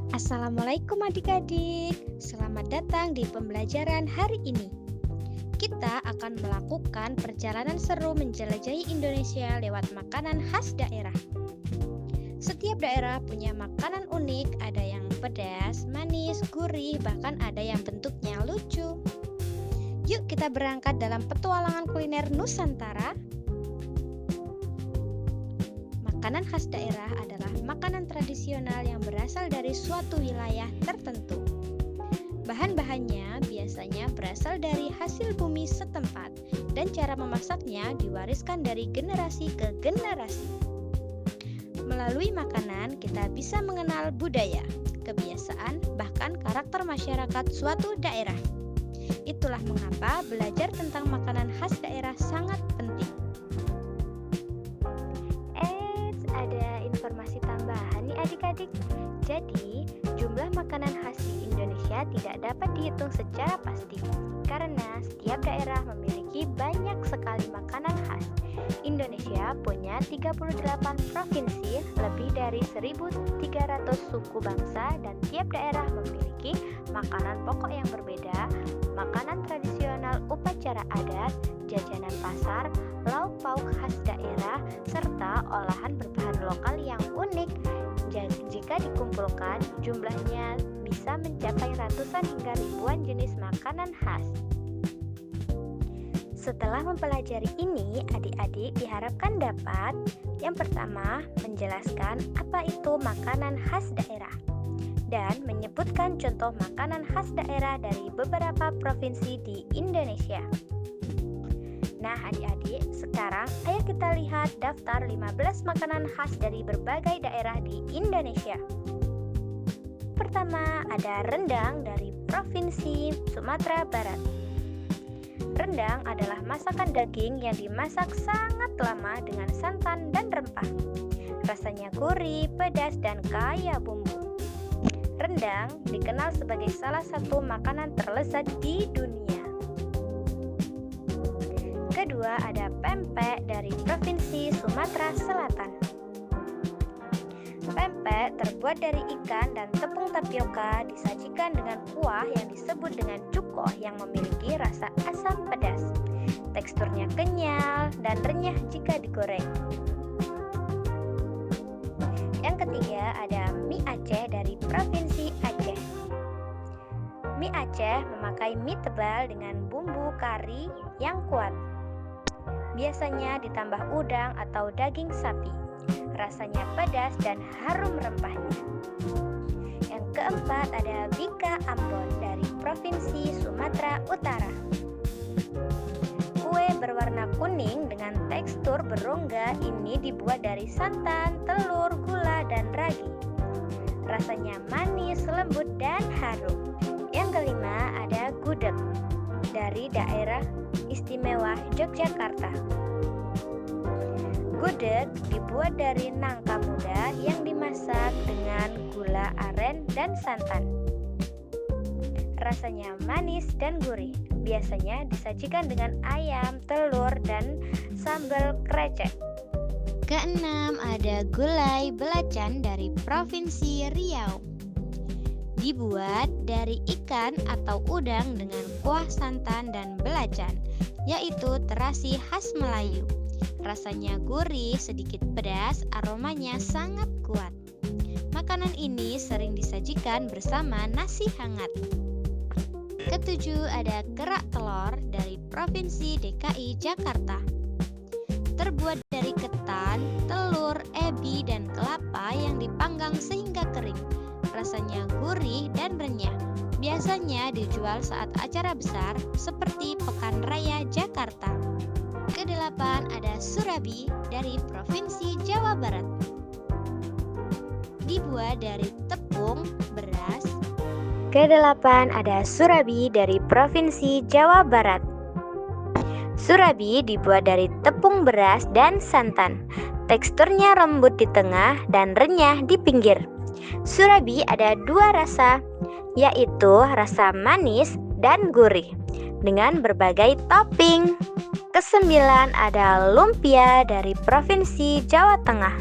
Assalamualaikum adik-adik, selamat datang di pembelajaran hari ini. Kita akan melakukan perjalanan seru menjelajahi Indonesia lewat makanan khas daerah. Setiap daerah punya makanan unik, ada yang pedas, manis, gurih, bahkan ada yang bentuknya lucu. Yuk kita berangkat dalam petualangan kuliner Nusantara. Makanan khas daerah adalah makanan tradisional yang berasal dari suatu wilayah tertentu. Bahan-bahannya biasanya berasal dari hasil bumi setempat dan cara memasaknya diwariskan dari generasi ke generasi. Melalui makanan kita bisa mengenal budaya, kebiasaan, bahkan karakter masyarakat suatu daerah. Itulah mengapa belajar tentang makanan khas daerah sangat penting. Ada informasi tambahan nih adik-adik. Jadi, jumlah makanan khas di Indonesia tidak dapat dihitung secara pasti karena setiap daerah memiliki banyak sekali makanan khas. Indonesia punya 38 provinsi, lebih dari 1.300 suku bangsa, dan tiap daerah memiliki makanan pokok yang berbeda, makanan tradisional upacara adat, jajanan pasar, lauk pauk khas daerah, serta olahan berbahan lokal yang unik. Jika dikumpulkan, jumlahnya bisa mencapai ratusan hingga ribuan jenis makanan khas. Setelah mempelajari ini, adik-adik diharapkan dapat yang pertama, menjelaskan apa itu makanan khas daerah dan menyebutkan contoh makanan khas daerah dari beberapa provinsi di Indonesia. Nah adik-adik, sekarang ayo kita lihat daftar 15 makanan khas dari berbagai daerah di Indonesia. Pertama, ada rendang dari Provinsi Sumatera Barat. Rendang adalah masakan daging yang dimasak sangat lama dengan santan dan rempah. Rasanya gurih, pedas, dan kaya bumbu. Rendang dikenal sebagai salah satu makanan terlezat di dunia. Kedua, ada pempek dari Provinsi Sumatera Selatan. Pempek terbuat dari ikan dan tepung tapioka, disajikan dengan kuah yang disebut dengan cukoh yang memiliki rasa asam pedas. Teksturnya kenyal dan renyah jika digoreng. Yang ketiga, ada mie Aceh dari Provinsi Aceh. Mie Aceh memakai mie tebal dengan bumbu kari yang kuat. Biasanya ditambah udang atau daging sapi. Rasanya pedas dan harum rempahnya. Yang keempat ada Bika Ambon dari Provinsi Sumatera Utara. Kue berwarna kuning dengan tekstur berongga ini dibuat dari santan, telur, gula, dan ragi. Rasanya manis, lembut, dan harum. Yang kelima ada gudeg dari daerah istimewa Yogyakarta. Gudeg dibuat dari nangka muda yang dimasak dengan gula aren dan santan. Rasanya manis dan gurih. Biasanya disajikan dengan ayam, telur, dan sambal krecek. Keenam, ada gulai belacan dari Provinsi Riau. Dibuat dari ikan atau udang dengan kuah santan dan belacan, yaitu terasi khas Melayu. Rasanya gurih, sedikit pedas, aromanya sangat kuat. Makanan ini sering disajikan bersama nasi hangat. Ketujuh, ada kerak telur dari Provinsi DKI Jakarta. Terbuat dari ketan, telur, ebi, dan kelapa yang dipanggang sehingga kering. Rasanya gurih dan renyah. Biasanya dijual saat acara besar seperti Pekan Raya Jakarta. Kedelapan, ada surabi dari Provinsi Jawa Barat. Dibuat dari tepung, beras. Kedelapan, ada surabi dari Provinsi Jawa Barat. Surabi dibuat dari tepung beras dan santan. Teksturnya lembut di tengah dan renyah di pinggir. Surabi ada dua rasa, yaitu rasa manis dan gurih, dengan berbagai topping. Kesembilan, ada lumpia dari Provinsi Jawa Tengah.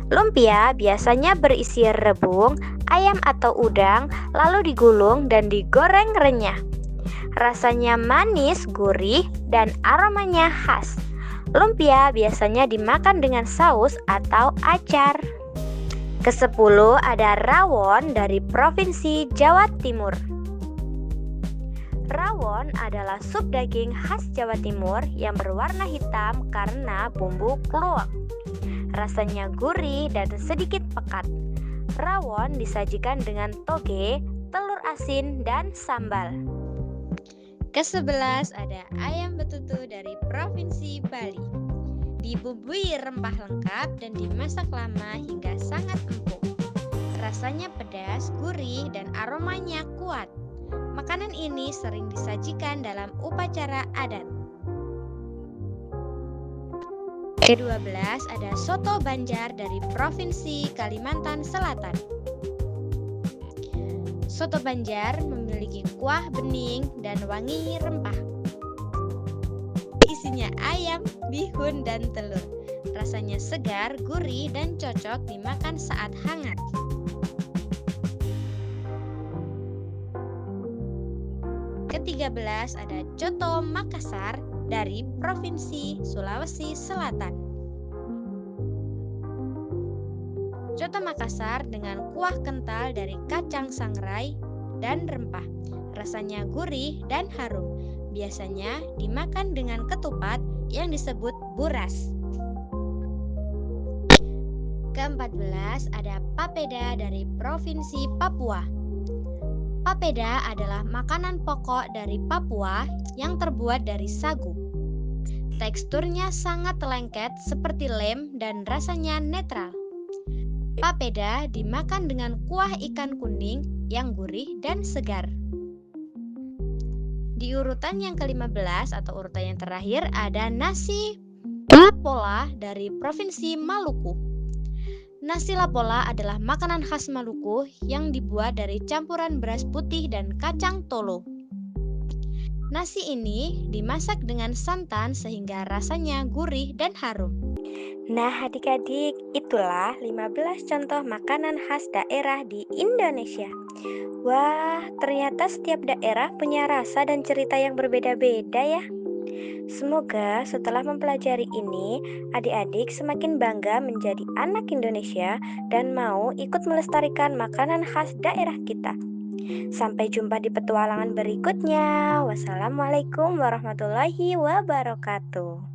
Lumpia biasanya berisi rebung, ayam atau udang, lalu digulung dan digoreng renyah. Rasanya manis, gurih, dan aromanya khas. Lumpia biasanya dimakan dengan saus atau acar. Kesepuluh ada rawon dari Provinsi Jawa Timur. Rawon adalah sup daging khas Jawa Timur yang berwarna hitam karena bumbu kluwek. Rasanya gurih dan sedikit pekat. Rawon disajikan dengan toge, telur asin, dan sambal. Ke-11 ada ayam betutu dari Provinsi Bali. Dibumbui rempah lengkap dan dimasak lama hingga sangat empuk. Rasanya pedas, gurih, dan aromanya kuat. Makanan ini sering disajikan dalam upacara adat. Ke-12 ada soto Banjar dari Provinsi Kalimantan Selatan. Soto Banjar memiliki kuah bening dan wangi rempah. Isinya ayam, bihun, dan telur. Rasanya segar, gurih, dan cocok dimakan saat hangat. Ke-13 ada coto Makassar dari Provinsi Sulawesi Selatan. Coto Makassar dengan kuah kental dari kacang sangrai dan rempah. Rasanya gurih dan harum. Biasanya dimakan dengan ketupat yang disebut buras. Ke-14 ada papeda dari Provinsi Papua. Papeda adalah makanan pokok dari Papua yang terbuat dari sagu. Teksturnya sangat lengket seperti lem dan rasanya netral. Papeda dimakan dengan kuah ikan kuning yang gurih dan segar. Di urutan yang ke-15 atau urutan yang terakhir ada nasi lapola dari Provinsi Maluku. Nasi lapola adalah makanan khas Maluku yang dibuat dari campuran beras putih dan kacang tolo. Nasi ini dimasak dengan santan sehingga rasanya gurih dan harum. Nah adik-adik, itulah 15 contoh makanan khas daerah di Indonesia. Wah, ternyata setiap daerah punya rasa dan cerita yang berbeda-beda ya. Semoga setelah mempelajari ini, adik-adik semakin bangga menjadi anak Indonesia dan mau ikut melestarikan makanan khas daerah kita. Sampai jumpa di petualangan berikutnya. Wassalamualaikum warahmatullahi wabarakatuh.